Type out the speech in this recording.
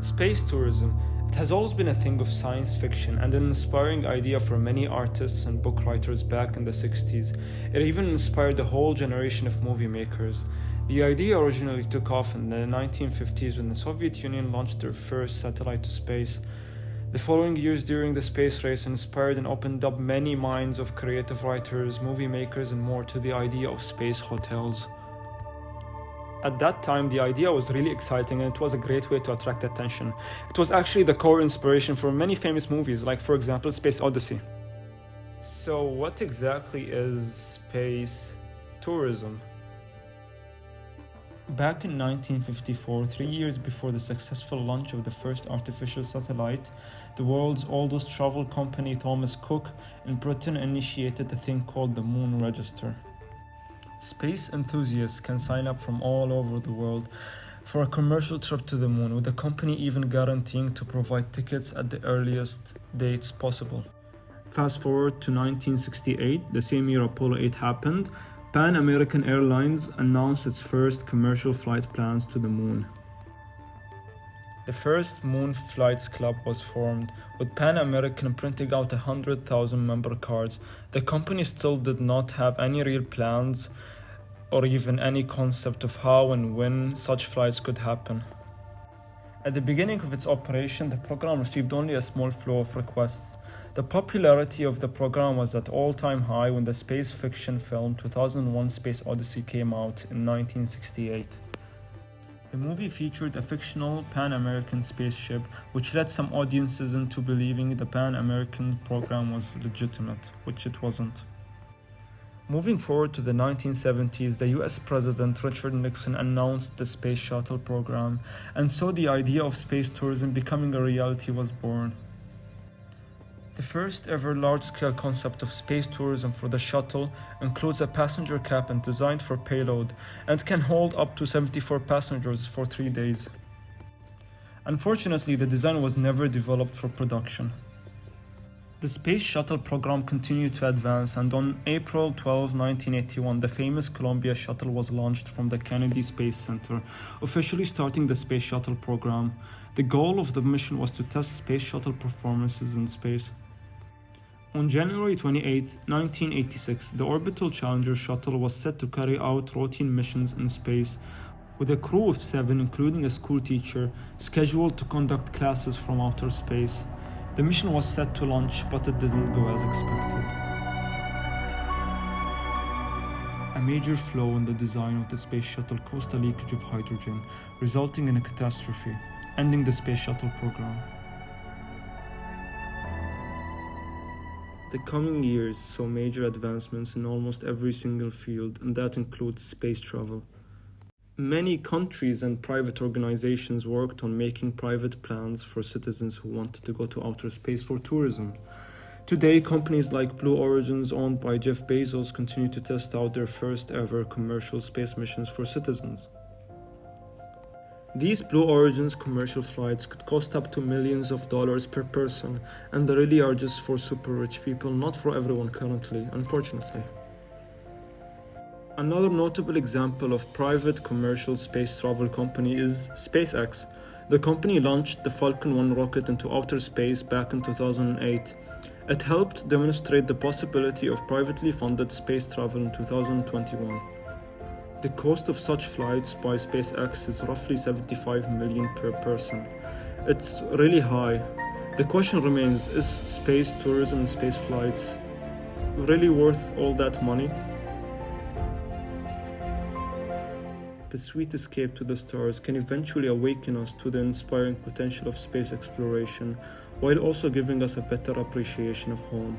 Space tourism. It has always been a thing of science fiction and an inspiring idea for many artists and book writers back in the 60s. It even inspired a whole generation of movie makers. The idea originally took off in the 1950s when the Soviet Union launched their first satellite to space. The following years during the space race inspired and opened up many minds of creative writers, movie makers, and more to the idea of space hotels. At that time, the idea was really exciting and it was a great way to attract attention. It was actually the core inspiration for many famous movies, like for example, Space Odyssey. So what exactly is space tourism? Back in 1954, 3 years before the successful launch of the first artificial satellite, the world's oldest travel company, Thomas Cook, in Britain initiated a thing called the Moon Register. Space enthusiasts can sign up from all over the world for a commercial trip to the moon, with the company even guaranteeing to provide tickets at the earliest dates possible. Fast forward to 1968, the same year Apollo 8 happened, Pan American Airlines announced its first commercial flight plans to the moon. The first Moon Flights Club was formed, with Pan American printing out 100,000 member cards. The company still did not have any real plans or even any concept of how and when such flights could happen. At the beginning of its operation, the program received only a small flow of requests. The popularity of the program was at all-time high when the space fiction film 2001: Space Odyssey came out in 1968. The movie featured a fictional Pan-American spaceship, which led some audiences into believing the Pan-American program was legitimate, which it wasn't. Moving forward to the 1970s, the US President Richard Nixon announced the Space Shuttle program, and so the idea of space tourism becoming a reality was born. The first ever large-scale concept of space tourism for the shuttle includes a passenger cabin designed for payload and can hold up to 74 passengers for 3 days. Unfortunately, the design was never developed for production. The Space Shuttle program continued to advance, and on April 12, 1981, the famous Columbia Shuttle was launched from the Kennedy Space Center, officially starting the Space Shuttle program. The goal of the mission was to test Space Shuttle performances in space. On January 28, 1986, the Orbital Challenger shuttle was set to carry out routine missions in space, with a crew of 7, including a school teacher, scheduled to conduct classes from outer space. The mission was set to launch, but it didn't go as expected. A major flaw in the design of the space shuttle caused a leakage of hydrogen, resulting in a catastrophe, ending the space shuttle program. The coming years saw major advancements in almost every single field, and that includes space travel. Many countries and private organizations worked on making private plans for citizens who wanted to go to outer space for tourism. Today, companies like Blue Origins, owned by Jeff Bezos, continue to test out their first ever commercial space missions for citizens. These Blue Origins commercial flights could cost up to millions of dollars per person, and they really are just for super rich people, not for everyone currently, unfortunately. Another notable example of private commercial space travel company is SpaceX. The company launched the Falcon 1 rocket into outer space back in 2008. It helped demonstrate the possibility of privately funded space travel in 2021. The cost of such flights by SpaceX is roughly $75 million per person. It's really high. The question remains, is space tourism and space flights really worth all that money? The sweet escape to the stars can eventually awaken us to the inspiring potential of space exploration, while also giving us a better appreciation of home.